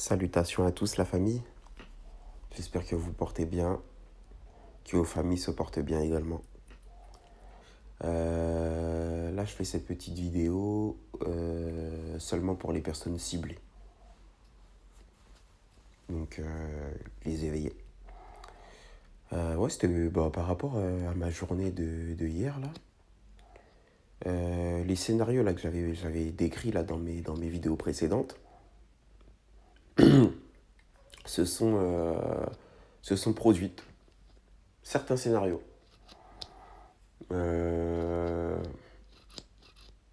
Salutations à tous la famille, j'espère que vous portez bien, que vos familles se portent bien également. Là je fais cette petite vidéo seulement pour les personnes ciblées, donc les éveillés. Ouais, c'était par rapport à ma journée de hier là. Les scénarios là que j'avais décrits là dans mes vidéos précédentes se sont, se sont produites. Certains scénarios. Je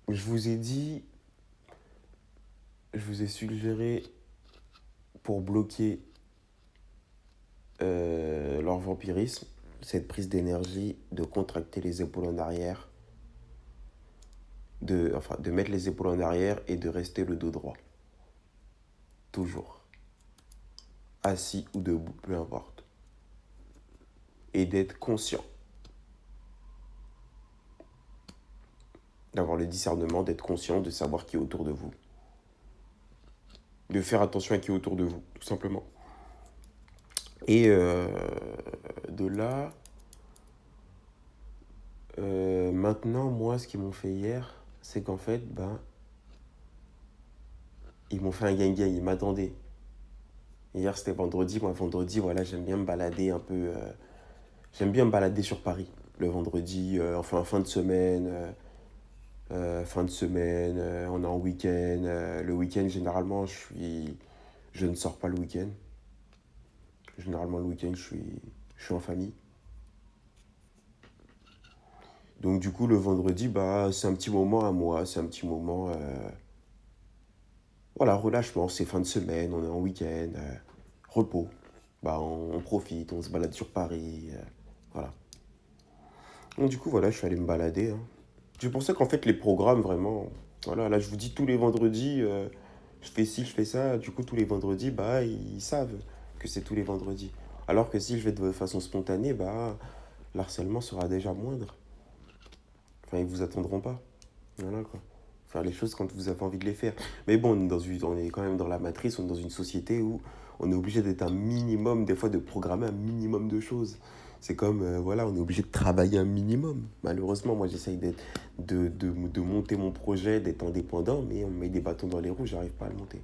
vous ai dit, je vous ai suggéré pour bloquer leur vampirisme, cette prise d'énergie, de contracter les épaules en arrière, de mettre les épaules en arrière et de rester le dos droit. Toujours. Assis ou debout, peu importe. Et d'être conscient. D'avoir le discernement, d'être conscient, de savoir qui est autour de vous. De faire attention à qui est autour de vous, tout simplement. Et de là, maintenant, moi, ce qu'ils m'ont fait hier, c'est qu'en fait, ils m'ont fait un gang-gang, ils m'attendaient. Hier, c'était vendredi. Moi, vendredi, voilà, j'aime bien me balader un peu. J'aime bien me balader sur Paris. Le vendredi, enfin, fin de semaine. On est en week-end. Le week-end, généralement, je ne sors pas le week-end. Généralement, le week-end, je suis en famille. Donc, du coup, le vendredi, c'est un petit moment à moi. C'est un petit moment. Voilà, relâchement. C'est fin de semaine. On est en week-end. Repos. On profite. On se balade sur Paris. Voilà. Donc, du coup, voilà, je suis allé me balader. Hein. Je pensais qu'en fait, les programmes, vraiment. Voilà, là, je vous dis tous les vendredis. Je fais ci, je fais ça. Du coup, tous les vendredis, ils savent que c'est tous les vendredis. Alors que si je vais de façon spontanée, l'harcèlement sera déjà moindre. Enfin, ils vous attendront pas. Voilà, quoi. Faire les choses quand vous avez envie de les faire. Mais bon, on est quand même dans la matrice, on est dans une société où on est obligé d'être un minimum, des fois de programmer un minimum de choses. C'est comme, voilà, on est obligé de travailler un minimum. Malheureusement, moi j'essaye de monter mon projet, d'être indépendant, mais on me met des bâtons dans les roues, j'arrive pas à le monter.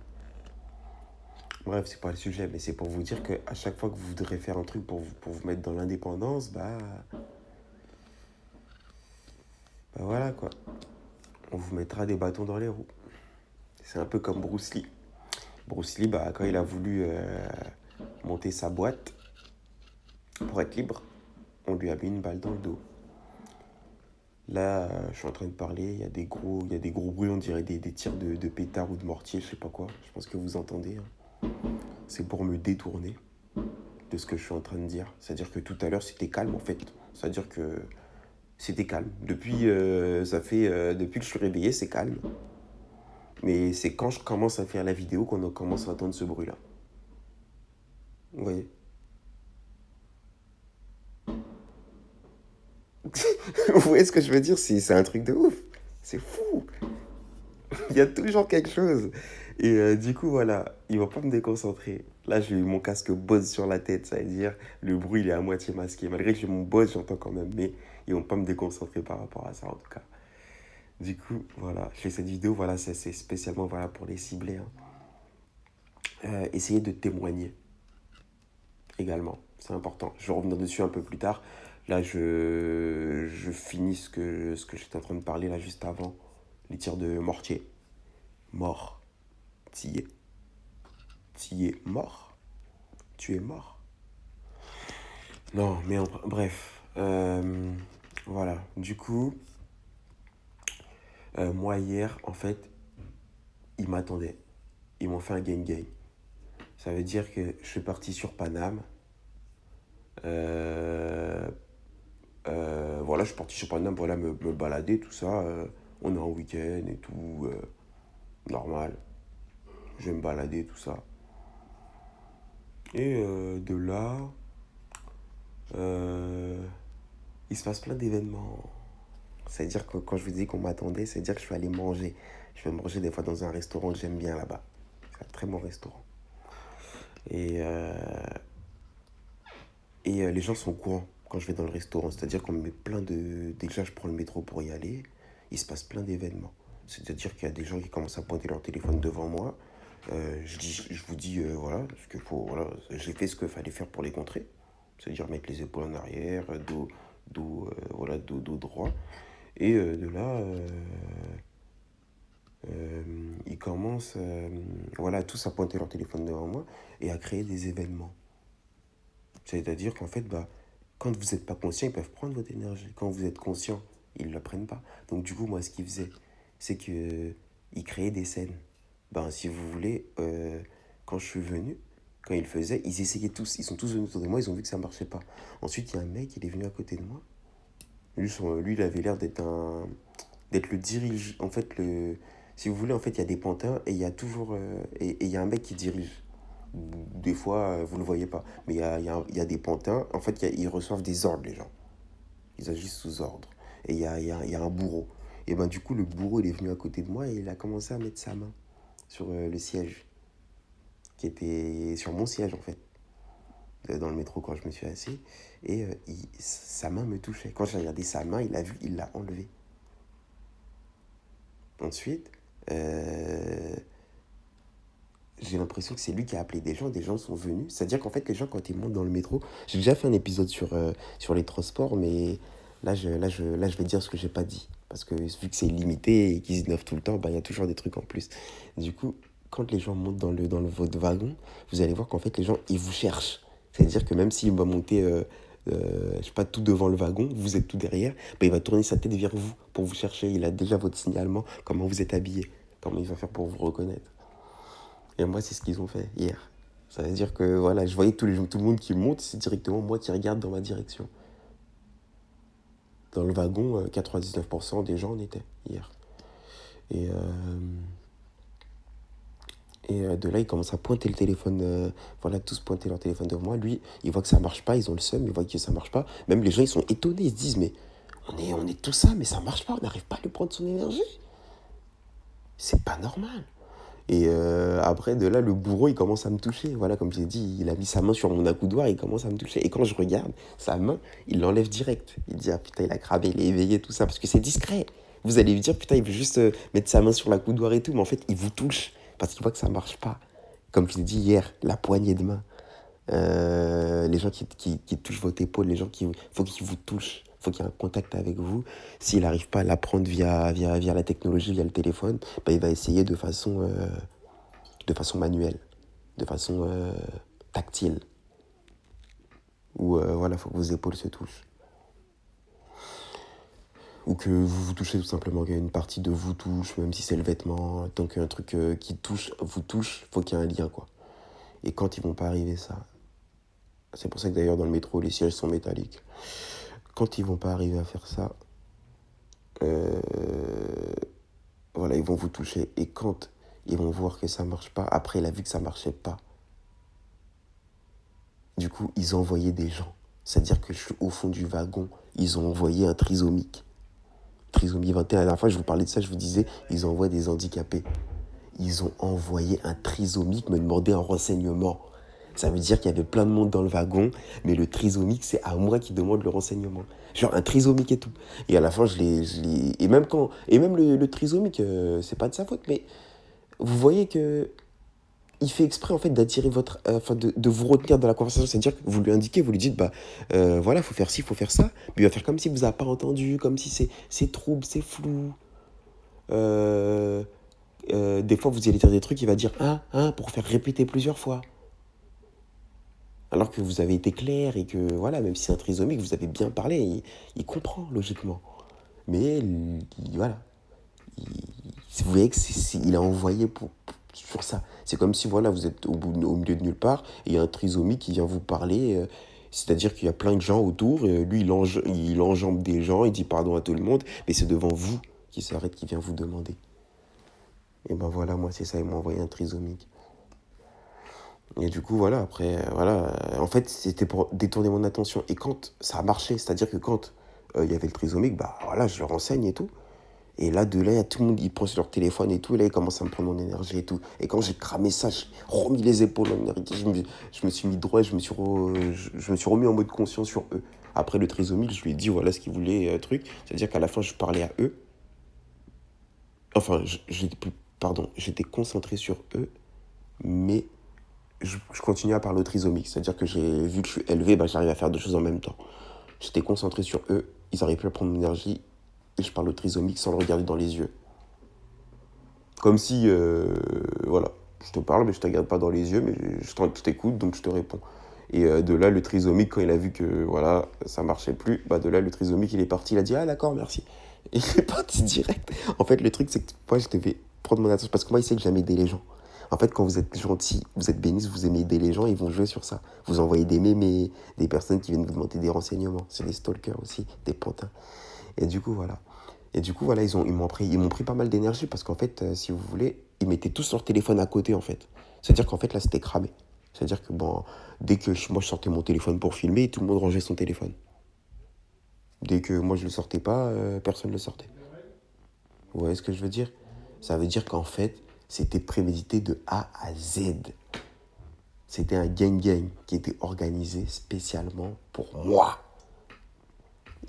Bref, c'est pas le sujet, mais c'est pour vous dire qu'à chaque fois que vous voudrez faire un truc pour vous mettre dans l'indépendance, voilà quoi. On vous mettra des bâtons dans les roues. C'est un peu comme Bruce Lee. Bruce Lee, quand il a voulu monter sa boîte pour être libre, on lui a mis une balle dans le dos. Là, je suis en train de parler, il y a des gros bruits, on dirait des tirs de pétard ou de mortier, je sais pas quoi. Je pense que vous entendez. Hein. C'est pour me détourner de ce que je suis en train de dire. C'est-à-dire que tout à l'heure, c'était calme en fait. C'est-à-dire que c'était calme. Depuis que je suis réveillé, c'est calme. Mais c'est quand je commence à faire la vidéo qu'on commence à entendre ce bruit-là. Vous voyez? Vous voyez ce que je veux dire? C'est un truc de ouf. C'est fou. Il y a toujours quelque chose. Et du coup, voilà, ils vont pas me déconcentrer. Là, j'ai eu mon casque Bose sur la tête, ça veut dire le bruit, il est à moitié masqué. Malgré que j'ai mon Bose, j'entends quand même, mais ils vont pas me déconcentrer par rapport à ça, en tout cas. Du coup, voilà, je fais cette vidéo, voilà, c'est spécialement voilà, pour les cibler. Hein. Essayez de témoigner également, c'est important. Je vais revenir dessus un peu plus tard. Là, je finis ce que j'étais en train de parler là juste avant. Les tirs de mortier. Mort. T'y es mort. Tu es mort. Non, mais bref. Voilà. Du coup, moi hier, en fait, ils m'attendaient. Ils m'ont fait un gang-gang. Ça veut dire que je suis parti sur Paname. Voilà, je suis parti sur Paname, voilà, me balader, tout ça. On est en week-end et tout. Normal. Je vais me balader, tout ça. Et de là, il se passe plein d'événements. C'est-à-dire que quand je vous dis qu'on m'attendait, c'est-à-dire que je suis allé manger. Je vais manger des fois dans un restaurant que j'aime bien là-bas. C'est un très bon restaurant. Et, les gens sont au courant quand je vais dans le restaurant. C'est-à-dire qu'on me met plein de... Déjà, je prends le métro pour y aller. Il se passe plein d'événements. C'est-à-dire qu'il y a des gens qui commencent à pointer leur téléphone devant moi. Je vous dis, voilà, ce que faut, voilà, j'ai fait ce qu'il fallait faire pour les contrer. C'est-à-dire mettre les épaules en arrière, voilà, dos droit. Et de là, ils commencent, voilà, tous à pointer leur téléphone devant moi et à créer des événements. C'est-à-dire qu'en fait, bah, quand vous n'êtes pas conscient, ils peuvent prendre votre énergie. Quand vous êtes conscient, ils ne la prennent pas. Donc du coup, moi, ce qu'ils faisaient, c'est qu'ils créaient des scènes. Ben, si vous voulez, quand je suis venu, quand ils le faisaient, ils essayaient tous, ils sont tous venus autour de moi, ils ont vu que ça ne marchait pas. Ensuite, il y a un mec, il est venu à côté de moi. Lui il avait l'air d'être le dirige. En fait, si vous voulez, en fait, il y a des pantins et il y a toujours, et il y a un mec qui dirige. Des fois, vous ne le voyez pas. Mais il y a des pantins. En fait, ils reçoivent des ordres, les gens. Ils agissent sous ordre. Et il y a un bourreau. Et ben du coup, le bourreau, il est venu à côté de moi et il a commencé à mettre sa main sur le siège, qui était sur mon siège, en fait, dans le métro quand je me suis assis. Et sa main me touchait. Quand j'ai regardé sa main, il a vu, il l'a enlevé. Ensuite, j'ai l'impression que c'est lui qui a appelé des gens sont venus. C'est-à-dire qu'en fait, les gens, quand ils montent dans le métro, j'ai déjà fait un épisode sur les transports, mais là, je vais dire ce que j'ai pas dit. Parce que vu que c'est illimité et qu'ils innovent tout le temps, bah, il y a toujours des trucs en plus. Du coup, quand les gens montent dans votre wagon, vous allez voir qu'en fait, les gens, ils vous cherchent. C'est-à-dire que même s'il va monter, je sais pas, tout devant le wagon, vous êtes tout derrière, bah, il va tourner sa tête vers vous pour vous chercher. Il a déjà votre signalement, comment vous êtes habillé, comment il va faire pour vous reconnaître. Et moi, c'est ce qu'ils ont fait hier. Ça veut dire que voilà, je voyais tout le monde qui monte, c'est directement moi qui regarde dans ma direction. Dans le wagon, 99% des gens en étaient hier. Et, de là, ils commencent à pointer le téléphone. Voilà, tous pointer leur téléphone devant moi. Lui, il voit que ça marche pas, ils ont le seum, ils voient que ça marche pas. Même les gens, ils sont étonnés, ils se disent, mais on est tout ça, mais ça marche pas, on n'arrive pas à lui prendre son énergie. C'est pas normal. Et après, de là, le bourreau, il commence à me toucher. Voilà, comme j'ai dit, il a mis sa main sur mon accoudoir et il commence à me toucher. Et quand je regarde, sa main, il l'enlève direct. Il dit, ah putain, il a cramé, il est éveillé, tout ça, parce que c'est discret. Vous allez lui dire, putain, il veut juste mettre sa main sur l'accoudoir et tout, mais en fait, il vous touche parce qu'il voit que ça marche pas. Comme je l'ai dit hier, la poignée de main. Les gens qui touchent votre épaule, les gens qui faut qu'ils vous touchent, faut qu'il y ait un contact avec vous. S'il n'arrive pas à l'apprendre via la technologie, via le téléphone, bah, il va essayer de façon manuelle, de façon tactile, où voilà, faut que vos épaules se touchent. Ou que vous vous touchez tout simplement, qu'une partie de vous touche, même si c'est le vêtement, tant qu'un truc qui touche, vous touche, faut qu'il y ait un lien, quoi. Et quand ils vont pas arriver ça, c'est pour ça que d'ailleurs dans le métro, les sièges sont métalliques. Quand ils vont pas arriver à faire ça, euh, voilà, ils vont vous toucher. Et quand ils vont voir que ça marche pas, après il a vu que ça marchait pas, du coup, ils ont envoyé des gens. C'est-à-dire que je suis au fond du wagon, ils ont envoyé un trisomique. Trisomie 21, la dernière fois, je vous parlais de ça, je vous disais, ils envoient des handicapés. Ils ont envoyé un trisomique me demander un renseignement. Ça veut dire qu'il y avait plein de monde dans le wagon, mais le trisomique, c'est à moi qui demande le renseignement. Genre un trisomique et tout. Et à la fin, et même le trisomique, c'est pas de sa faute, mais vous voyez que il fait exprès en fait d'attirer votre, enfin de vous retenir dans la conversation, c'est-à-dire que vous lui indiquez, vous lui dites bah voilà, faut faire ci, faut faire ça, mais il va faire comme si vous avez pas entendu, comme si c'est trouble, c'est flou. Euh, des fois vous allez dire des trucs, il va dire pour faire répéter plusieurs fois. Alors que vous avez été clair et que voilà, même si c'est un trisomique, vous avez bien parlé, il comprend logiquement. Mais voilà, vous voyez que il a envoyé sur ça. C'est comme si voilà, vous êtes au milieu de nulle part et il y a un trisomique qui vient vous parler. C'est-à-dire qu'il y a plein de gens autour. Lui, il enjambe des gens, il dit pardon à tout le monde, mais c'est devant vous qui s'arrête, qui vient vous demander. Et ben voilà, moi c'est ça, il m'a envoyé un trisomique. Et du coup, voilà, après, voilà. En fait, c'était pour détourner mon attention. Et quand ça a marché, c'est-à-dire que quand il y avait le trisomique, bah voilà, je le renseigne et tout. Et là, de là, il y a tout le monde, il prend sur leur téléphone et tout. Et là, il commence à me prendre mon énergie et tout. Et quand j'ai cramé ça, j'ai remis les épaules en énergie. Je me suis mis droit, je me suis remis en mode conscient sur eux. Après le trisomie, je lui ai dit voilà ce qu'ils voulaient, truc. C'est-à-dire qu'à la fin, je parlais à eux. Enfin, j'étais plus, pardon, j'étais concentré sur eux, mais je continuais à parler au trisomique. C'est-à-dire que j'ai vu que je suis élevé, bah, j'arrive à faire deux choses en même temps. J'étais concentré sur eux, ils n'arrivaient plus à prendre mon énergie, et je parle au trisomique sans le regarder dans les yeux. Comme si, voilà, je te parle, mais je ne te regarde pas dans les yeux, mais je t'écoute, donc je te réponds. Et de là, le trisomique, quand il a vu que voilà, ça marchait plus, bah de là, le trisomique, il est parti, il a dit ah d'accord, merci. Et il est parti direct. En fait, le truc, c'est que moi, je devais prendre mon attention, parce que moi, il sait que j'aime aider les gens. En fait, quand vous êtes gentil, vous êtes bénis, vous aimez aider les gens, ils vont jouer sur ça. Vous envoyez des mémés, des personnes qui viennent vous demander des renseignements. C'est des stalkers aussi, des pantins. Et du coup, voilà. Et du coup, voilà, ils m'ont pris pas mal d'énergie parce qu'en fait, si vous voulez, ils mettaient tous leur téléphone à côté, en fait. C'est-à-dire qu'en fait, là, c'était cramé. C'est-à-dire que, bon, dès que moi, je sortais mon téléphone pour filmer, tout le monde rangeait son téléphone. Dès que moi, je le sortais pas, personne ne le sortait. Vous voyez ce que je veux dire? Ça veut dire qu'en fait, c'était prémédité de A à Z. C'était un gang-gang qui était organisé spécialement pour moi.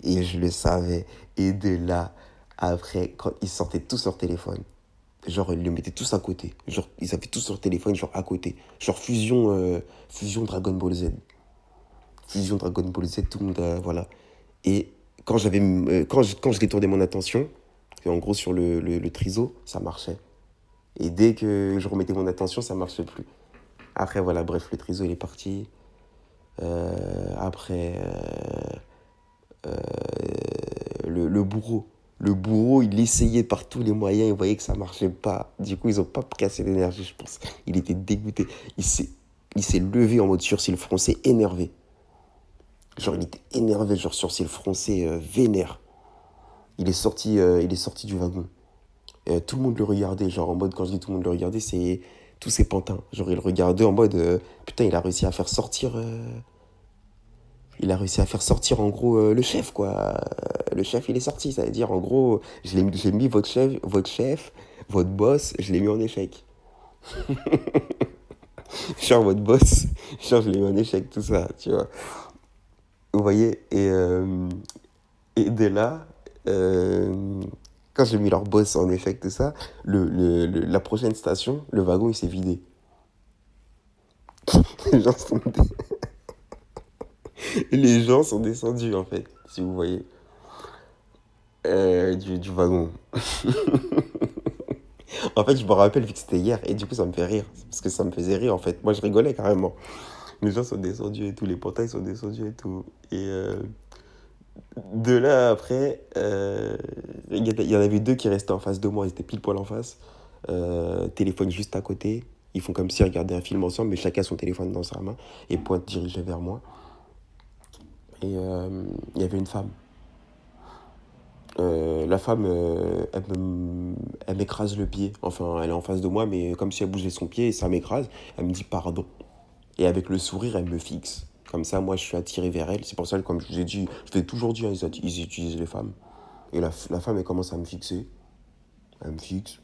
Et je le savais. Et de là, après, quand ils sortaient tous leur téléphone, genre, ils le mettaient tous à côté. Genre, ils avaient tous leur téléphone, genre, à côté. Genre, fusion Dragon Ball Z. Fusion Dragon Ball Z, tout le monde, voilà. Et quand je détournais mon attention, en gros, sur le triso, ça marchait. Et dès que je remettais mon attention, ça marchait plus. Après, voilà, bref, le triso, il est parti. Après, le bourreau. Le bourreau, il essayait par tous les moyens, il voyait que ça marchait pas. Du coup, ils ont pas pris assez d'énergie, je pense. Il était dégoûté. Il s'est levé en mode sourcil froncé, énervé. Genre, il était énervé, genre sourcil froncé, vénère. Il est sorti du wagon. Tout le monde le regardait, genre en mode, quand je dis tout le monde le regardait, c'est tous ces pantins. Genre, ils le regardaient en mode, putain, il a réussi à faire sortir en gros le chef, quoi. Le chef, il est sorti, ça veut dire en gros, j'ai mis votre boss, je l'ai mis en échec. Genre votre boss, genre je l'ai mis en échec, tout ça, tu vois. Vous voyez, et de là, euh, quand j'ai mis leur boss en échec, tout ça, la prochaine station, le wagon, il s'est vidé. Les gens sont, les gens sont descendus, en fait, si vous voyez, du wagon. En fait, je me rappelle vu que c'était hier, et du coup, ça me fait rire. Parce que ça me faisait rire, en fait. Moi, je rigolais carrément. Les gens sont descendus et tout, les portails sont descendus et tout. Et de là, après, il y en avait deux qui restaient en face de moi, ils étaient pile poil en face. Téléphone juste à côté. Ils font comme si ils regardaient un film ensemble, mais chacun a son téléphone dans sa main et pointe dirigée vers moi. Et il y avait une femme. La femme, elle m'écrase le pied. Enfin, elle est en face de moi, mais comme si elle bougeait son pied et ça m'écrase. Elle me dit pardon. Et avec le sourire, elle me fixe. Comme ça, moi, je suis attiré vers elle. C'est pour ça que, comme je vous ai dit, je t'ai toujours dit, hein, ils utilisent les femmes. Et la femme, elle commence à me fixer. Elle me fixe.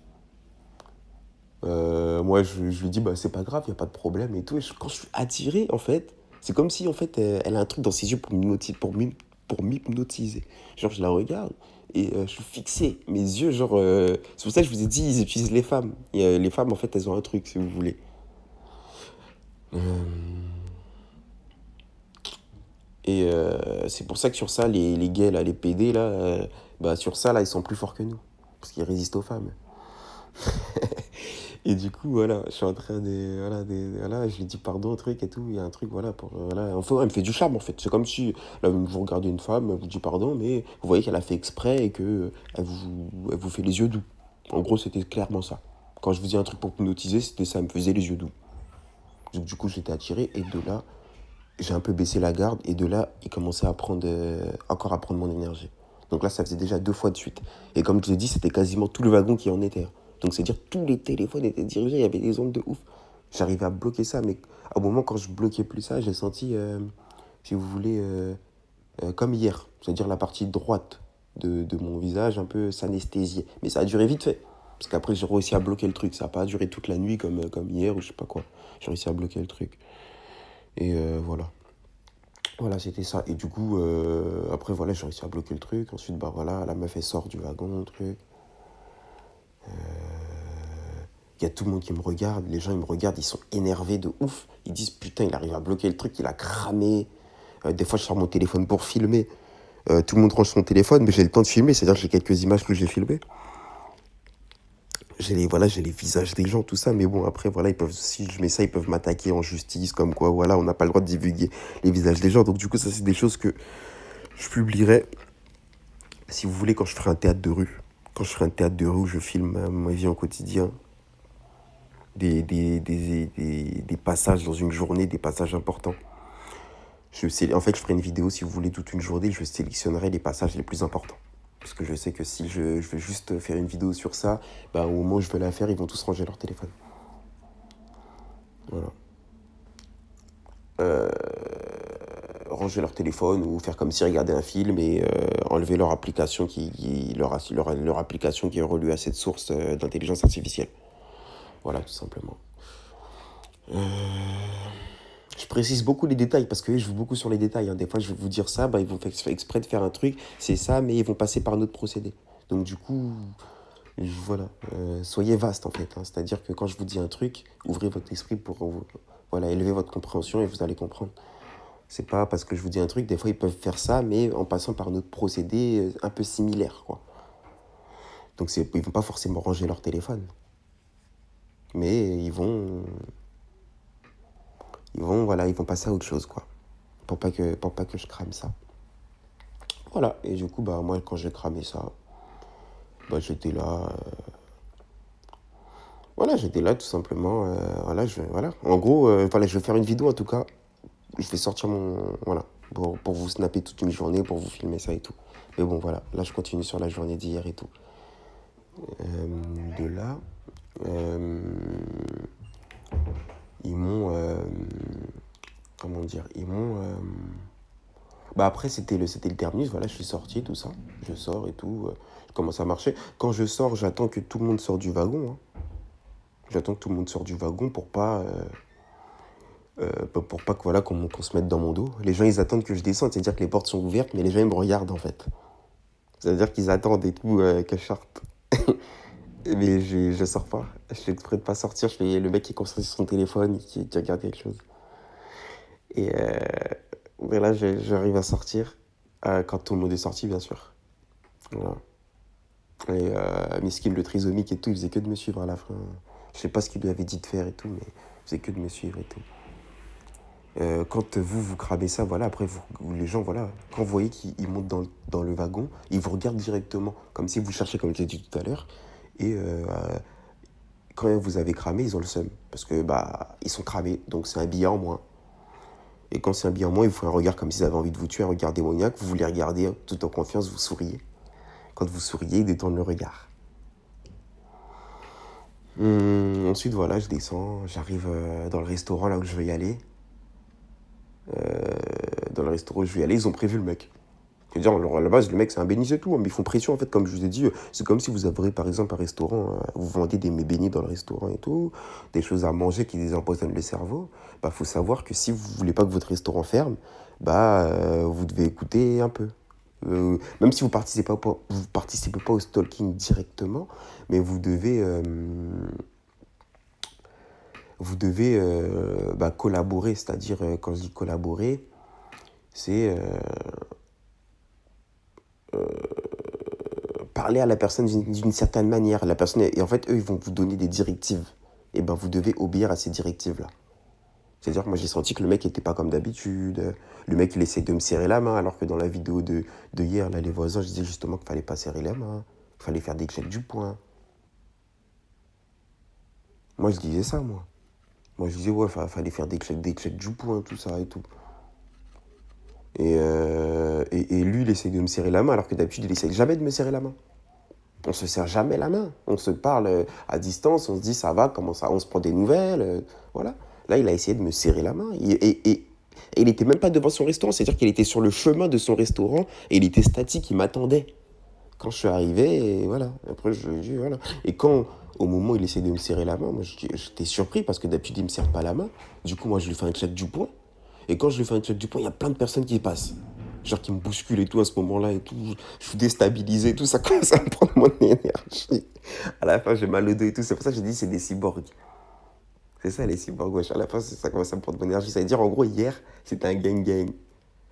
Moi, je lui dis, bah, c'est pas grave, y a pas de problème et tout. Et quand je suis attiré, en fait, c'est comme si, en fait, elle a un truc dans ses yeux pour m'hypnotiser. Genre, je la regarde et je suis fixé. Mes yeux, genre. C'est pour ça que je vous ai dit, ils utilisent les femmes. Et, les femmes, en fait, elles ont un truc, si vous voulez. Et c'est pour ça que sur ça, les gays, là, les PD, là, bah, sur ça, là, ils sont plus forts que nous. Parce qu'ils résistent aux femmes. Et du coup, voilà, je suis en train de. Voilà, je lui dis pardon, un truc et tout. Il y a un truc, voilà, voilà. Enfin, elle me fait du charme, en fait. C'est comme si, là, vous regardez une femme, elle vous dit pardon, mais vous voyez qu'elle a fait exprès et que elle vous fait les yeux doux. En gros, c'était clairement ça. Quand je vous dis un truc pour hypnotiser, c'était ça, elle me faisait les yeux doux. Donc, du coup, j'étais attiré et de là, j'ai un peu baissé la garde et de là, il commençait à prendre, encore à prendre mon énergie. Donc là, ça faisait déjà deux fois de suite. Et comme je l'ai dit, c'était quasiment tout le wagon qui en était. Donc c'est-à-dire tous les téléphones étaient dirigés, il y avait des ondes de ouf. J'arrivais à bloquer ça, mais à un moment, quand je bloquais plus ça, j'ai senti, si vous voulez, comme hier, c'est-à-dire la partie droite. de mon visage, un peu s'anesthésier. Mais ça a duré vite fait. Parce qu'après, j'ai réussi à bloquer le truc. Ça n'a pas duré toute la nuit comme hier ou je sais pas quoi. J'ai réussi à bloquer le truc. Et voilà. Voilà, c'était ça. Et du coup, après, voilà, j'ai réussi à bloquer le truc. Ensuite, bah voilà, la meuf, elle sort du wagon, le truc. Il y a tout le monde qui me regarde. Les gens, ils me regardent, ils sont énervés de ouf. Ils disent, putain, il arrive à bloquer le truc, il a cramé. Des fois, je sors mon téléphone pour filmer. Tout le monde range son téléphone, mais j'ai le temps de filmer. C'est-à-dire que j'ai quelques images que j'ai filmées. J'ai les visages des gens, tout ça. Mais bon, après, voilà, si je mets ça, ils peuvent m'attaquer en justice. Comme quoi, voilà, on n'a pas le droit de divulguer les visages des gens. Donc, du coup, ça, c'est des choses que je publierai, si vous voulez, quand je ferai un théâtre de rue. Quand je ferai un théâtre de rue où je filme ma vie en quotidien. Des passages dans une journée, des passages importants. En fait, je ferai une vidéo, si vous voulez, toute une journée, je sélectionnerai les passages les plus importants. Parce que je sais que si je veux juste faire une vidéo sur ça, bah, au moment où je veux la faire, ils vont tous ranger leur téléphone. Voilà. Ranger leur téléphone ou faire comme si regardaient un film et enlever leur application leur application qui est relue à cette source d'intelligence artificielle. Voilà, tout simplement. Je précise beaucoup les détails parce que je joue beaucoup sur les détails. Hein. Des fois, je vais vous dire ça, bah, ils vont faire exprès de faire un truc, c'est ça, mais ils vont passer par notre procédé. Donc, du coup, voilà, soyez vaste en fait. Hein. C'est-à-dire que quand je vous dis un truc, ouvrez votre esprit pour voilà, élever votre compréhension et vous allez comprendre. C'est pas parce que je vous dis un truc, des fois ils peuvent faire ça, mais en passant par notre procédé un peu similaire, quoi. Donc ils vont pas forcément ranger leur téléphone, mais voilà, ils vont passer à autre chose, quoi, pour pas que je crame ça. Voilà. Et du coup, bah moi quand j'ai cramé ça, bah j'étais là, voilà, j'étais là tout simplement, voilà. En gros, voilà, je vais faire une vidéo en tout cas. Je vais sortir voilà, pour vous snapper toute une journée, pour vous filmer ça et tout. Mais bon, voilà, là je continue sur la journée d'hier et tout. De là, euh, ils m'ont, comment dire, bah après c'était le terminus, voilà, je suis sorti, tout ça. Je sors et tout, je commence à marcher. Quand je sors, j'attends que tout le monde sorte du wagon. Hein. J'attends que tout le monde sorte du wagon pour pas que, voilà, qu'on se mette dans mon dos. Les gens, ils attendent que je descende, c'est-à-dire que les portes sont ouvertes, mais les gens, ils me regardent, en fait. C'est-à-dire qu'ils attendent et tout, que je sorte. Mais je sors pas. Je fais exprès de pas sortir. Je fais le mec qui est concentré sur son téléphone, qui regarde quelque chose. Et là, j'arrive à sortir, quand tout le monde est sorti, bien sûr. Voilà. Et Miskin, le trisomique et tout, il faisait que de me suivre à la fin. Je sais pas ce qu'il lui avait dit de faire et tout, mais il faisait que de me suivre et tout. Quand vous cramez ça, voilà, après, les gens, voilà, quand vous voyez qu'ils montent dans le wagon, ils vous regardent directement, comme si vous cherchiez, comme je l'ai dit tout à l'heure, et quand vous avez cramé, ils ont le seum, parce que, bah, ils sont cramés, donc c'est un billet en moins. Et quand c'est un billet en moins, ils vous font un regard comme s'ils avaient envie de vous tuer, un regard démoniaque, vous les regardez, hein, tout en confiance, vous souriez. Quand vous souriez, ils détournent le regard. Ensuite, voilà, je descends, j'arrive dans le restaurant, là où je vais y aller. Dans le restaurant où je vais y aller, ils ont prévu le mec. C'est-à-dire, à la base, le mec, c'est un béni, c'est tout. Hein, mais ils font pression, en fait, comme je vous ai dit. C'est comme si vous avez, par exemple, un restaurant, vous vendez des beignets dans le restaurant et tout, des choses à manger qui désempoisonnent le cerveau. Bah, faut savoir que si vous voulez pas que votre restaurant ferme, bah, vous devez écouter un peu. Même si vous participez pas au stalking directement, mais vous devez bah, collaborer. C'est-à-dire, quand je dis collaborer, c'est parler à la personne d'une certaine manière. La personne, et en fait, eux, ils vont vous donner des directives. Et ben, vous devez obéir à ces directives-là. C'est-à-dire que moi, j'ai senti que le mec n'était pas comme d'habitude. Le mec, il essaie de me serrer la main, alors que dans la vidéo de hier, là, les voisins, je disais justement qu'il fallait pas serrer la main. Il fallait faire des checks du poing. Moi, je disais ça, moi. Moi, je disais, ouais, fallait faire des checks du poing, tout ça et tout. Et lui, il essaie de me serrer la main, alors que d'habitude, il essaie jamais de me serrer la main. On se serre jamais la main. On se parle à distance, on se dit ça va, comment ça, on se prend des nouvelles, voilà. Là, il a essayé de me serrer la main. Et il était même pas devant son restaurant, c'est-à-dire qu'il était sur le chemin de son restaurant et il était statique, il m'attendait. Quand je suis arrivé, et voilà. Après, je lui ai dit, voilà. Et quand, au moment où il essaie de me serrer la main, moi, j'étais surpris parce que d'habitude, il me serre pas la main. Du coup, moi, je lui fais un check du poing. Et quand je lui fais un check du poing, il y a plein de personnes qui passent. Genre qui me bousculent et tout à ce moment-là et tout. Je suis déstabilisé et tout. Ça commence à me prendre mon énergie. À la fin, j'ai mal au dos et tout. C'est pour ça que j'ai dit c'est des cyborgs. C'est ça, les cyborgs, wesh. À la fin, ça commence à me prendre mon énergie. Ça veut dire, en gros, hier, c'était un gang-gang.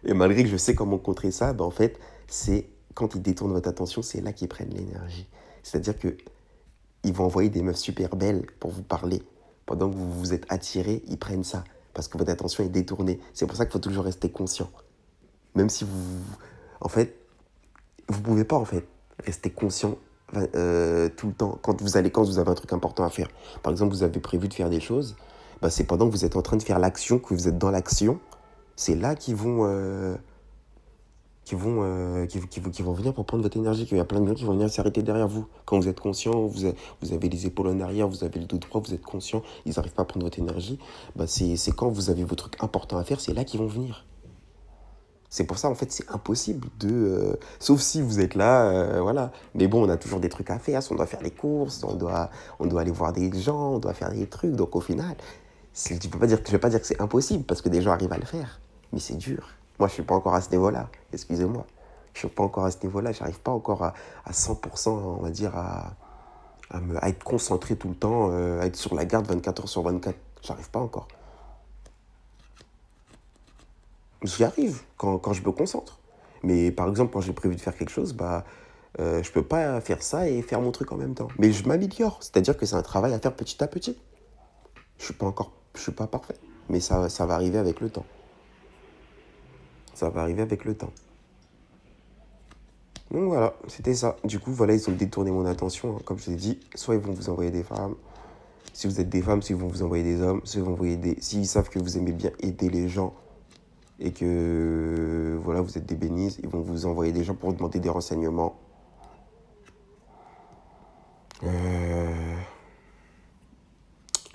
Et malgré que je sais comment contrer ça, en fait, c'est quand ils détournent votre attention, c'est là qu'ils prennent l'énergie. C'est-à-dire que ils vont envoyer des meufs super belles pour vous parler. Pendant que vous vous êtes attiré, ils prennent ça. Parce que votre attention est détournée. C'est pour ça qu'il faut toujours rester conscient. Même si vous... En fait, vous pouvez pas, en fait, rester conscient tout le temps. Quand vous avez un truc important à faire. Par exemple, vous avez prévu de faire des choses. Bah, c'est pendant que vous êtes en train de faire l'action, que vous êtes dans l'action. C'est là qui vont venir pour prendre votre énergie, qu'il y a plein de gens qui vont venir s'arrêter derrière vous. Quand vous êtes conscient, vous avez les épaules en arrière, vous avez le dos droit, vous êtes conscient, ils n'arrivent pas à prendre votre énergie. Bah c'est quand vous avez vos trucs importants à faire, c'est là qu'ils vont venir. C'est pour ça, en fait, c'est impossible de... sauf si vous êtes là, voilà. Mais bon, on a toujours des trucs à faire. On doit faire les courses, on doit aller voir des gens, on doit faire des trucs. Donc au final, je ne vais pas dire que c'est impossible, parce que des gens arrivent à le faire. Mais c'est dur. Moi, je ne suis pas encore à ce niveau-là. Excusez-moi. Je ne suis pas encore à ce niveau-là. Je n'arrive pas encore à 100%, on va dire, à être concentré tout le temps, à être sur la garde 24 heures sur 24. J'arrive pas encore. J'y arrive quand je me concentre. Mais par exemple, quand j'ai prévu de faire quelque chose, je peux pas faire ça et faire mon truc en même temps. Mais je m'améliore. C'est-à-dire que c'est un travail à faire petit à petit. Je suis pas parfait. Mais ça va arriver avec le temps. Ça va arriver avec le temps. Donc voilà, c'était ça. Du coup, voilà, ils ont détourné mon attention, hein. Comme je l'ai dit, soit ils vont vous envoyer des femmes. Si vous êtes des femmes, soit ils vont vous envoyer des hommes. Soit ils vont envoyer des... S'ils savent que vous aimez bien aider les gens et que voilà, vous êtes des bénisses, ils vont vous envoyer des gens pour vous demander des renseignements.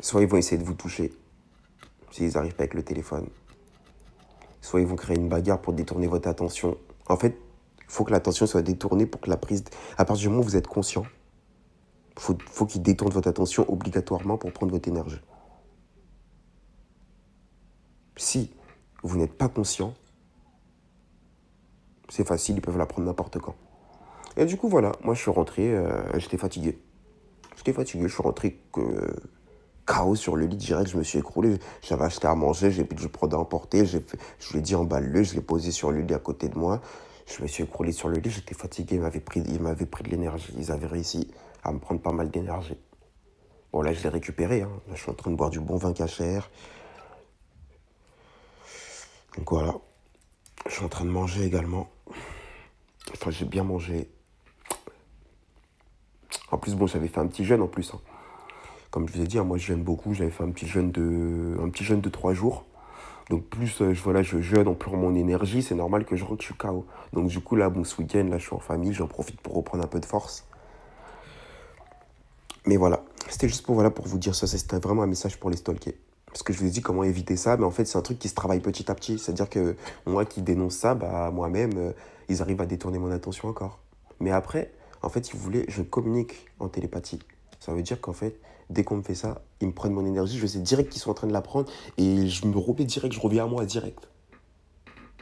Soit ils vont essayer de vous toucher, s'ils n'arrivent pas avec le téléphone. Soit ils vont créer une bagarre pour détourner votre attention. En fait, il faut que l'attention soit détournée pour que la prise... À partir du moment où vous êtes conscient, faut qu'ils détournent votre attention obligatoirement pour prendre votre énergie. Si vous n'êtes pas conscient, c'est facile, ils peuvent la prendre n'importe quand. Et du coup, voilà, moi je suis rentré, j'étais fatigué. Je suis rentré KO sur le lit direct, je me suis écroulé. J'avais acheté à manger, j'ai pris du produit à emporter, je lui ai dit emballe-le, je l'ai posé sur le lit à côté de moi. Je me suis écroulé sur le lit, j'étais fatigué, ils m'avaient pris de l'énergie. Ils avaient réussi à me prendre pas mal d'énergie. Bon, là, je l'ai récupéré, hein. Là, je suis en train de boire du bon vin cachère. Donc voilà, je suis en train de manger également. Enfin, j'ai bien mangé. En plus, bon, j'avais fait un petit jeûne en plus, hein. Comme je vous ai dit, hein, moi je jeûne beaucoup, j'avais fait un petit jeûne de 3 jours. Donc plus je jeûne, on prend mon énergie, c'est normal que je suis KO. Donc du coup là, bon, ce week-end, là je suis en famille, j'en profite pour reprendre un peu de force. Mais voilà, c'était juste pour vous dire ça, c'était vraiment un message pour les stalkers. Parce que je vous ai dit comment éviter ça, mais en fait c'est un truc qui se travaille petit à petit. C'est-à-dire que moi qui dénonce ça, moi-même, ils arrivent à détourner mon attention encore. Mais après, en fait, si vous voulez, je communique en télépathie. Ça veut dire qu'en fait, dès qu'on me fait ça, ils me prennent mon énergie, je sais direct qu'ils sont en train de la prendre, et je me remets direct, je reviens à moi direct.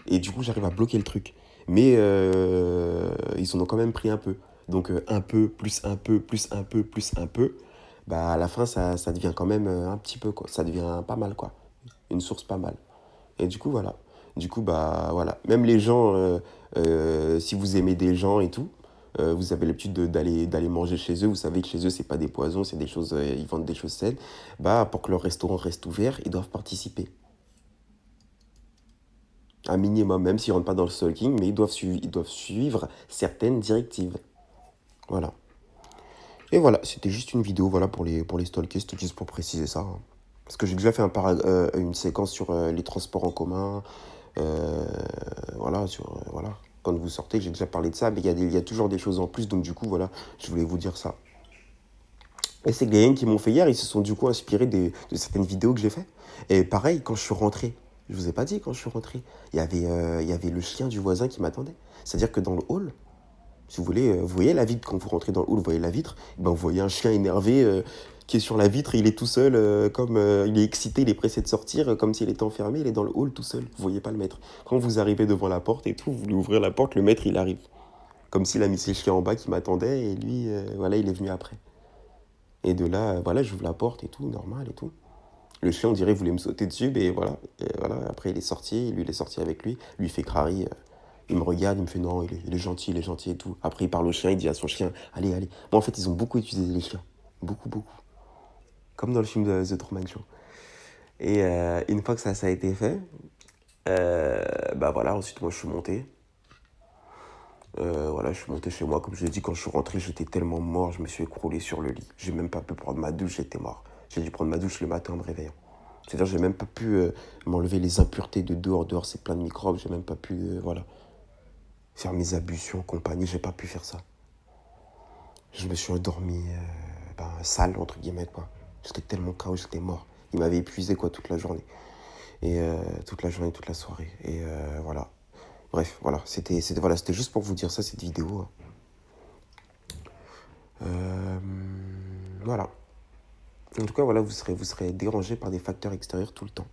Et du coup, j'arrive à bloquer le truc. Mais ils en ont quand même pris un peu. Donc un peu, plus un peu, plus un peu, plus un peu. À la fin, ça devient quand même un petit peu, quoi. Ça devient pas mal, quoi. Une source pas mal. Et du coup, voilà. Du coup, voilà. Même les gens, si vous aimez des gens et tout, vous avez l'habitude d'aller manger chez eux. Vous savez que chez eux, c'est pas des poisons, c'est des choses, ils vendent des choses saines. Pour que leur restaurant reste ouvert, ils doivent participer. Un minimum, même s'ils ne rentrent pas dans le stalking, mais ils doivent suivre certaines directives. Voilà. Et voilà, c'était juste une vidéo voilà, pour les stalkers, c'était juste pour préciser ça, hein. Parce que j'ai déjà fait une séquence sur les transports en commun. Voilà. Quand vous sortez, j'ai déjà parlé de ça, mais il y a toujours des choses en plus, donc du coup, voilà, je voulais vous dire ça. Et ces gars qui m'ont fait hier, ils se sont du coup inspirés de certaines vidéos que j'ai fait. Et pareil, quand je suis rentré, je vous ai pas dit quand je suis rentré, il y avait le chien du voisin qui m'attendait. C'est-à-dire que dans le hall, Si vous voulez, vous voyez la vitre, quand vous rentrez dans le hall, vous voyez la vitre, ben, vous voyez un chien énervé qui est sur la vitre, et il est tout seul, comme il est excité, il est pressé de sortir, comme s'il était enfermé, il est dans le hall tout seul, vous voyez pas le maître. Quand vous arrivez devant la porte et tout, vous voulez ouvrir la porte, le maître il arrive. Comme s'il a mis ses chiens en bas qui m'attendaient, et lui, voilà, il est venu après. Et de là, voilà, j'ouvre la porte et tout, normal et tout. Le chien, on dirait, voulait me sauter dessus, mais voilà. Et voilà. Après, il est sorti, lui, il est sorti avec lui. Lui, il fait crari. Il me regarde, il me fait non, il est gentil et tout. Après, il parle au chien, il dit à son chien, allez, allez. Moi, en fait, ils ont beaucoup utilisé les chiens. Beaucoup, beaucoup. Comme dans le film de The Truman Show. Et une fois que ça a été fait, bah voilà, ensuite, moi, je suis monté. Voilà, je suis monté chez moi. Comme je l'ai dit, quand je suis rentré, j'étais tellement mort, je me suis écroulé sur le lit. J'ai même pas pu prendre ma douche, j'étais mort. J'ai dû prendre ma douche le matin en me réveillant. C'est-à-dire, j'ai même pas pu m'enlever les impuretés de dehors. Dehors, c'est plein de microbes. J'ai même pas pu, voilà, faire mes ablutions, compagnie. J'ai pas pu faire ça. Je me suis endormi, sale, entre guillemets, quoi. J'étais tellement KO, j'étais mort. Il m'avait épuisé, quoi, toute la journée. Et toute la journée, toute la soirée. Et voilà. Bref, voilà. C'était juste pour vous dire ça, cette vidéo. Hein. Voilà. En tout cas, voilà, vous serez dérangé par des facteurs extérieurs tout le temps.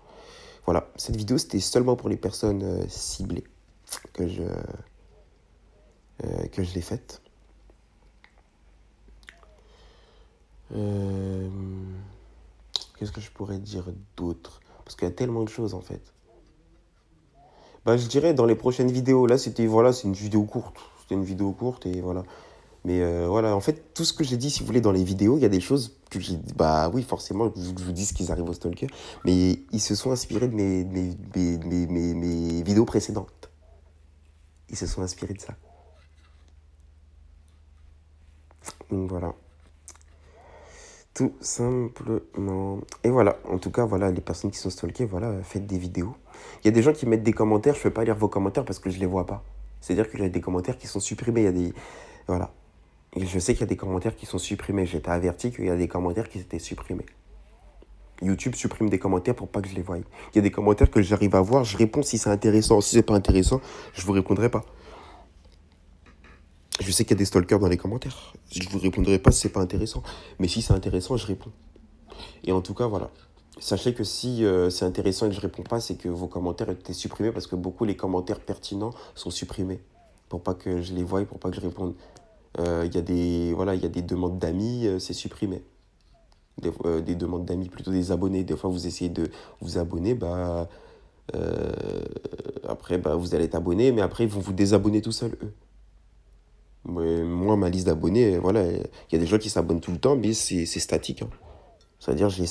Voilà, cette vidéo, c'était seulement pour les personnes ciblées que je l'ai faite. Qu'est-ce que je pourrais dire d'autre? Parce qu'il y a tellement de choses, en fait. Bah, je dirais dans les prochaines vidéos. Là, c'est une vidéo courte. C'était une vidéo courte et voilà. Mais voilà, en fait, tout ce que j'ai dit, si vous voulez, dans les vidéos, il y a des choses que j'ai dit. Bah oui, forcément, je vous dis ce qu'ils arrivent au stalker. Mais ils se sont inspirés de mes vidéos précédentes. Ils se sont inspirés de ça. Donc voilà. Tout simplement. Et voilà, en tout cas, voilà, les personnes qui sont stalkées, voilà, faites des vidéos. Il y a des gens qui mettent des commentaires, je ne peux pas lire vos commentaires parce que je ne les vois pas. C'est-à-dire qu'il y a des commentaires qui sont supprimés, il y a des... Voilà. Et je sais qu'il y a des commentaires qui sont supprimés. J'étais averti qu'il y a des commentaires qui étaient supprimés. YouTube supprime des commentaires pour pas que je les voie. Il y a des commentaires que j'arrive à voir, je réponds si c'est intéressant. Si c'est pas intéressant, je vous répondrai pas. Je sais qu'il y a des stalkers dans les commentaires. Je vous répondrai pas si c'est pas intéressant. Mais si c'est intéressant, je réponds. Et en tout cas, voilà. Sachez que si c'est intéressant et que je réponds pas, c'est que vos commentaires étaient supprimés parce que beaucoup les commentaires pertinents sont supprimés. Pour pas que je les voie, pour pas que je réponde. Il y a des demandes d'amis, c'est supprimé. Des demandes d'amis, plutôt des abonnés. Des fois, vous essayez de vous abonner, après, vous allez être abonné, mais après, ils vont vous désabonner tout seuls, eux. Moi, ma liste d'abonnés, voilà, il y a des gens qui s'abonnent tout le temps, mais c'est statique. Hein. C'est-à-dire, j'ai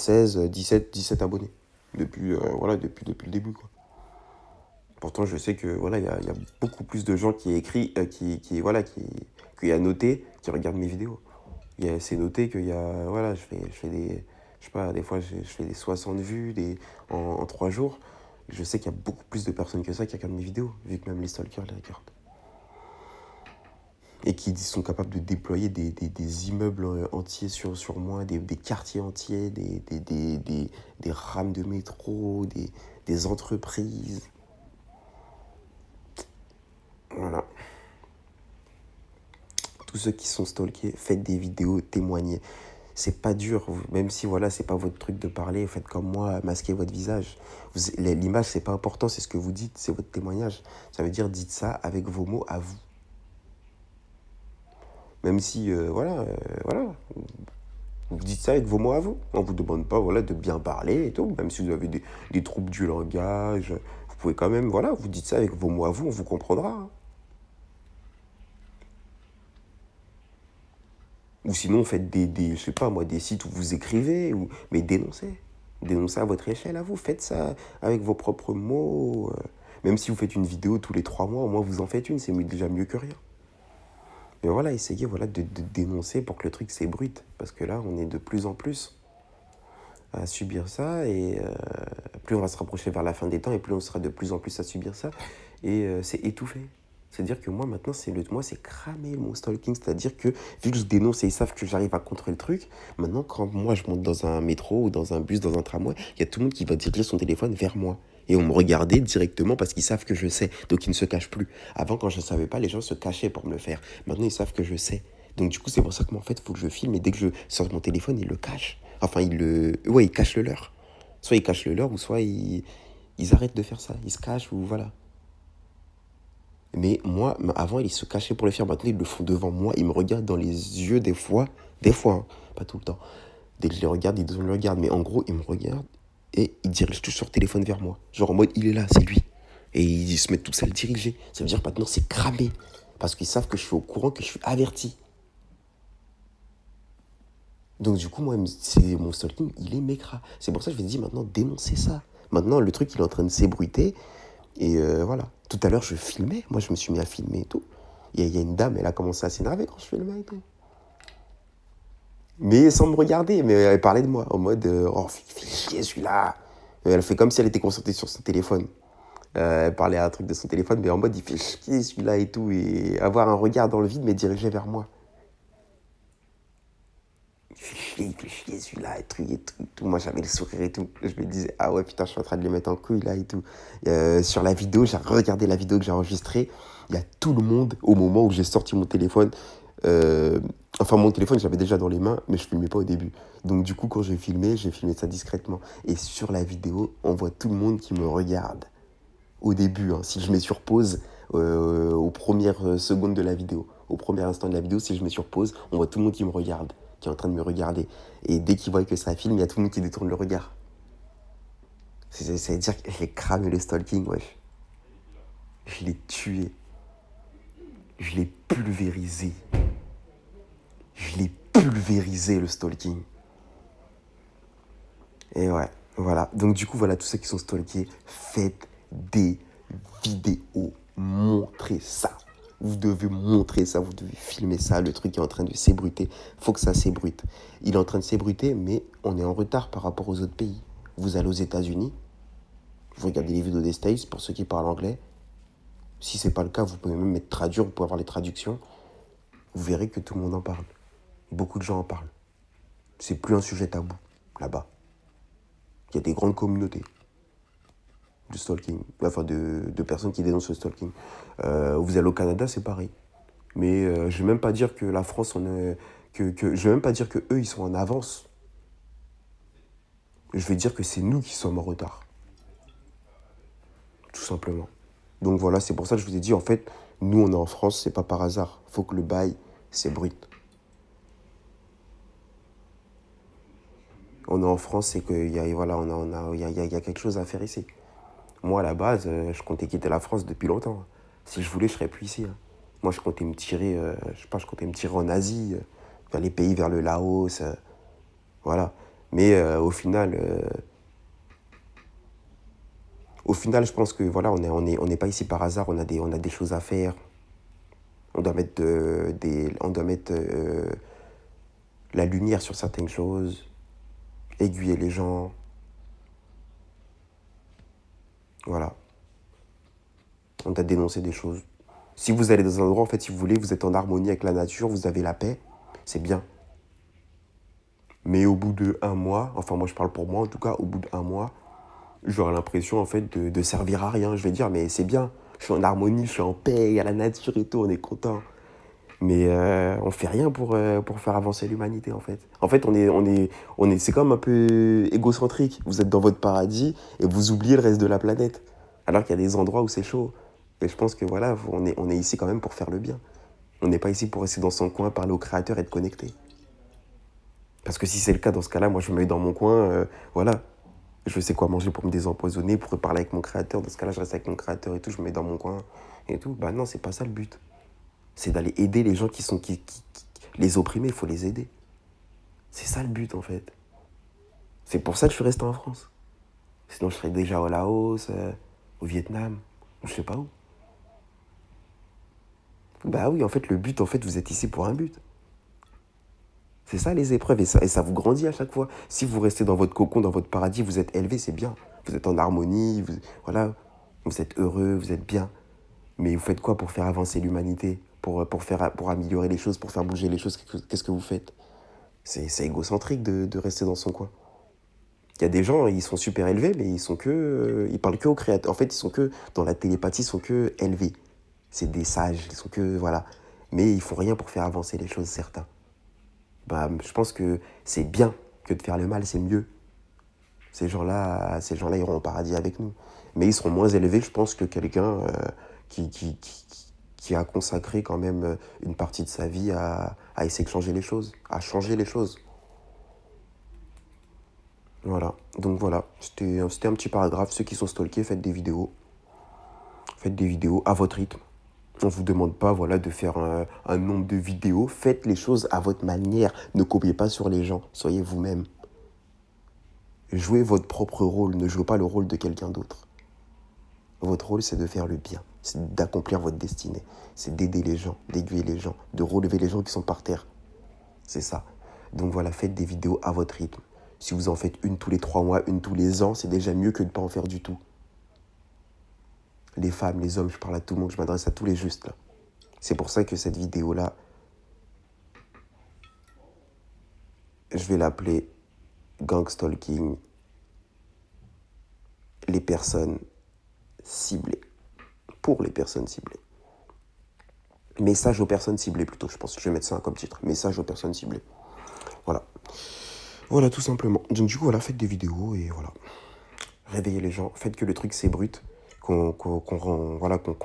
17 abonnés. Depuis le début, quoi. Pourtant, je sais que, voilà, il y a beaucoup plus de gens qui écrivent, qui a noté, qui regardent mes vidéos. C'est noté qu'il y a, voilà, je fais des, je sais pas, des fois, je fais des 60 vues en 3 jours. Je sais qu'il y a beaucoup plus de personnes que ça qui regardent mes vidéos, vu que même les stalkers les regardent. Et qui sont capables de déployer des immeubles entiers sur moi, des quartiers entiers, des rames de métro, des entreprises. Voilà. Tous ceux qui sont stalkés, faites des vidéos, témoignez. C'est pas dur, même si voilà, c'est pas votre truc de parler, faites comme moi, masquez votre visage. L'image, c'est pas important, c'est ce que vous dites, c'est votre témoignage. Ça veut dire, dites ça avec vos mots à vous. Même si, voilà. Vous dites ça avec vos mots à vous. On ne vous demande pas de bien parler et tout. Même si vous avez des troubles du langage, vous pouvez quand même, voilà, vous dites ça avec vos mots à vous, on vous comprendra. Hein. Ou sinon, faites je sais pas moi, des sites où vous écrivez, mais dénoncez. Dénoncez à votre échelle à vous. Faites ça avec vos propres mots. Même si vous faites une vidéo tous les 3 mois, au moins vous en faites une, c'est déjà mieux que rien. Mais voilà, essayez de dénoncer pour que le truc s'ébruite. Parce que là, on est de plus en plus à subir ça. Et plus on va se rapprocher vers la fin des temps, et plus on sera de plus en plus à subir ça. Et c'est étouffé. C'est-à-dire que moi, maintenant, c'est cramer mon stalking. C'est-à-dire que, vu que je dénonce et ils savent que j'arrive à contrer le truc, maintenant, quand moi, je monte dans un métro ou dans un bus, dans un tramway, il y a tout le monde qui va diriger son téléphone vers moi. Et on me regardait directement parce qu'ils savent que je sais. Donc ils ne se cachent plus. Avant, quand je ne savais pas, les gens se cachaient pour me le faire. Maintenant, ils savent que je sais. Donc du coup, c'est pour ça que moi, en fait, il faut que je filme. Et dès que je sors mon téléphone, ils le cachent. Enfin, ouais, ils cachent le leur. Soit ils cachent le leur, ou soit ils arrêtent de faire ça. Ils se cachent, ou voilà. Mais moi, avant, ils se cachaient pour le faire. Maintenant, ils le font devant moi. Ils me regardent dans les yeux des fois. Des fois, hein, pas tout le temps. Dès que je les regarde, ils me regardent. Mais en gros, ils me regardent et ils dirigent tous leur téléphone vers moi. Genre en mode, il est là, c'est lui. Et ils se mettent tous à le diriger. Ça veut dire maintenant, c'est cramé. Parce qu'ils savent que je suis au courant, que je suis averti. Donc du coup, moi, c'est mon stalking, il est mécra. C'est pour ça que je vais te dire maintenant, dénoncez ça. Maintenant, le truc, il est en train de s'ébruiter. Et voilà. Tout à l'heure, je filmais. Moi, je me suis mis à filmer et tout. Il y a une dame, elle a commencé à s'énerver quand je filmais et tout. Mais sans me regarder. Mais elle parlait de moi. En mode, oh, fais chier celui-là. Elle fait comme si elle était concentrée sur son téléphone. Elle parlait à un truc de son téléphone, mais en mode, il fait chier celui-là et tout. Et avoir un regard dans le vide, mais dirigé vers moi. Il fait chier celui-là, et tout. Moi, j'avais le sourire et tout. Je me disais, ah ouais, putain, je suis en train de les mettre en couille là et tout. Sur la vidéo, j'ai regardé la vidéo que j'ai enregistrée. Il y a tout le monde au moment où j'ai sorti mon téléphone. Enfin, mon téléphone, j'avais déjà dans les mains, mais je filmais pas au début. Donc, du coup, quand j'ai filmé ça discrètement. Et sur la vidéo, on voit tout le monde qui me regarde. Au début, hein, si je mets sur pause aux premières secondes de la vidéo, au premier instant de la vidéo, si je mets sur pause, on voit tout le monde qui me regarde, qui est en train de me regarder. Et dès qu'ils voient que ça filme, il y a tout le monde qui détourne le regard. C'est-à-dire que j'ai cramé le stalking, wesh. Je l'ai tué. Je l'ai pulvérisé. Je l'ai pulvérisé, le stalking. Et ouais, voilà. Donc du coup, voilà, tous ceux qui sont stalkés, faites des vidéos. Montrez ça. Vous devez montrer ça, vous devez filmer ça. Le truc est en train de s'ébruiter. Faut que ça s'ébrute. Il est en train de s'ébruiter, mais on est en retard par rapport aux autres pays. Vous allez aux États-Unis, vous regardez les vidéos des States, pour ceux qui parlent anglais. Si c'est pas le cas, vous pouvez même mettre traduire, vous pouvez avoir les traductions. Vous verrez que tout le monde en parle. Beaucoup de gens en parlent. C'est plus un sujet tabou, là-bas. Il y a des grandes communautés de stalking, enfin de personnes qui dénoncent le stalking. Vous allez au Canada, c'est pareil. Mais je vais même pas dire que la France, je vais même pas dire que eux, ils sont en avance. Je vais dire que c'est nous qui sommes en retard. Tout simplement. Donc voilà, c'est pour ça que je vous ai dit, en fait, nous, on est en France, c'est pas par hasard. Faut que le bail s'ébrute. On est en France, c'est qu'il y a, voilà, il y a quelque chose à faire ici. Moi, à la base, je comptais quitter la France depuis longtemps. Si je voulais, je serais plus ici. Hein. Moi, je comptais me tirer, je comptais me tirer en Asie, vers les pays, vers le Laos, voilà. Mais au final, je pense que voilà, on n'est pas ici par hasard. On a des choses à faire. On doit mettre la lumière sur certaines choses, aiguiller les gens, voilà. On doit dénoncer des choses. Si vous allez dans un endroit, en fait, si vous voulez, vous êtes en harmonie avec la nature, vous avez la paix, c'est bien. Mais au bout d'1 mois, enfin moi je parle pour moi en tout cas, au bout d'1 mois, j'aurai l'impression en fait de servir à rien. Je vais dire, mais c'est bien, je suis en harmonie, je suis en paix, il y a la nature et tout, on est content. Mais on fait rien pour faire avancer l'humanité en fait. En fait, c'est comme un peu égocentrique. Vous êtes dans votre paradis et vous oubliez le reste de la planète. Alors qu'il y a des endroits où c'est chaud. Et je pense que voilà, on est ici quand même pour faire le bien. On n'est pas ici pour rester dans son coin, parler au créateur et être connecté. Parce que si c'est le cas, dans ce cas-là, moi je me mets dans mon coin, voilà. Je sais quoi manger pour me désempoisonner, pour parler avec mon créateur. Dans ce cas-là, je reste avec mon créateur et tout, je me mets dans mon coin et tout. Bah non, c'est pas ça le but. C'est d'aller aider les gens les opprimés, il faut les aider. C'est ça le but en fait. C'est pour ça que je suis resté en France. Sinon je serais déjà au Laos, au Vietnam, je sais pas où. Bah oui, en fait le but, en fait vous êtes ici pour un but. C'est ça les épreuves et ça vous grandit à chaque fois. Si vous restez dans votre cocon, dans votre paradis, vous êtes élevé, c'est bien. Vous êtes en harmonie, voilà, vous êtes heureux, vous êtes bien. Mais vous faites quoi pour faire avancer l'humanité, pour améliorer les choses, pour faire bouger les choses? Qu'est-ce que vous faites? C'est égocentrique de rester dans son coin. Il y a des gens, ils sont super élevés, mais ils parlent que au créateur. En fait, ils sont que, dans la télépathie, ils sont que élevés. C'est des sages, ils sont que, voilà. Mais ils font rien pour faire avancer les choses, certains. Bah, je pense que c'est bien que de faire le mal, c'est mieux. Ces gens-là iront au paradis avec nous. Mais ils seront moins élevés, je pense, que quelqu'un qui, qui, qui, qui a consacré quand même une partie de sa vie à essayer de changer les choses, à changer les choses. Voilà. Donc voilà, c'était un petit paragraphe. Ceux qui sont stalkés, faites des vidéos. Faites des vidéos à votre rythme. On ne vous demande pas voilà, de faire un nombre de vidéos. Faites les choses à votre manière. Ne copiez pas sur les gens. Soyez vous-même. Jouez votre propre rôle. Ne jouez pas le rôle de quelqu'un d'autre. Votre rôle, c'est de faire le bien. C'est d'accomplir votre destinée. C'est d'aider les gens, d'aiguiller les gens, de relever les gens qui sont par terre. C'est ça. Donc voilà, faites des vidéos à votre rythme. Si vous en faites une tous les 3 mois, une tous les ans, c'est déjà mieux que de ne pas en faire du tout. Les femmes, les hommes, je parle à tout le monde, je m'adresse à tous les justes là. C'est pour ça que cette vidéo-là, je vais l'appeler Gang Stalking, les personnes ciblées. Pour les personnes ciblées. Message aux personnes ciblées plutôt, je pense que je vais mettre ça comme titre. Message aux personnes ciblées. Voilà. Voilà, tout simplement. Donc du coup, voilà, faites des vidéos et voilà. Réveillez les gens. Faites que le truc s'ébrute. Qu'on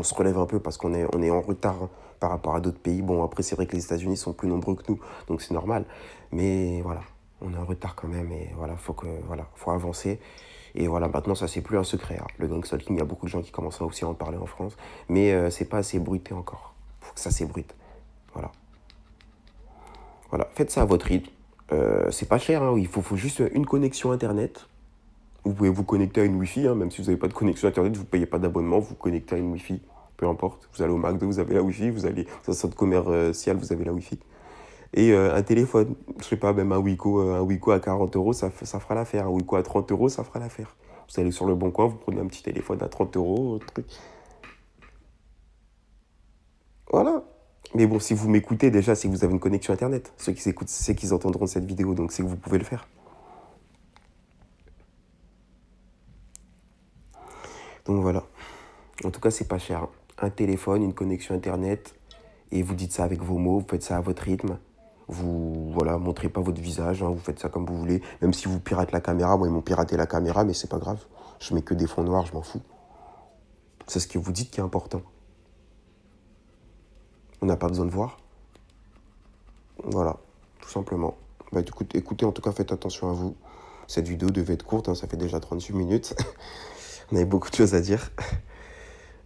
se relève un peu parce on est en retard hein, par rapport à d'autres pays. Bon, après, c'est vrai que les États-Unis sont plus nombreux que nous, donc c'est normal. Mais voilà, on est en retard quand même et voilà, faut avancer. Et voilà, maintenant, ça, c'est plus un secret. Hein. Le gang stalking, il y a beaucoup de gens qui commencent aussi à en parler en France. Mais c'est pas assez bruité encore. Faut que ça s'ébrute. Voilà. Voilà, faites ça à votre rythme. C'est pas cher, hein. Il faut juste une connexion Internet. Vous pouvez vous connecter à une Wi-Fi, hein, même si vous n'avez pas de connexion Internet, vous ne payez pas d'abonnement, vous vous connectez à une Wi-Fi, peu importe. Vous allez au McDo, vous avez la Wi-Fi, vous allez dans un centre commercial, vous avez la Wi-Fi. Et un téléphone, je sais pas, même un Wiko à 40 euros, ça fera l'affaire. Un Wiko à 30 euros, ça fera l'affaire. Vous allez sur le bon coin, vous prenez un petit téléphone à 30 euros, truc. Voilà. Mais bon, si vous m'écoutez déjà, c'est que vous avez une connexion Internet. Ceux qui écoutent, c'est qu'ils entendront cette vidéo, donc c'est que vous pouvez le faire. Donc voilà. En tout cas, c'est pas cher. Un téléphone, une connexion Internet, et vous dites ça avec vos mots, vous faites ça à votre rythme. Vous, voilà, montrez pas votre visage, hein, vous faites ça comme vous voulez. Même si vous piratez la caméra, moi ils m'ont piraté la caméra, mais c'est pas grave. Je mets que des fonds noirs, je m'en fous. C'est ce que vous dites qui est important. On n'a pas besoin de voir. Voilà, tout simplement. Bah écoutez, en tout cas, faites attention à vous. Cette vidéo devait être courte, hein, ça fait déjà 38 minutes. On avait beaucoup de choses à dire.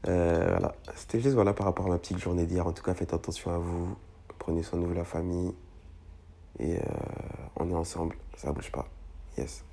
Voilà, c'était juste voilà, par rapport à ma petite journée d'hier. En tout cas, faites attention à vous. Prenez soin de vous, la famille. Et on est ensemble, ça bouge pas. Yes.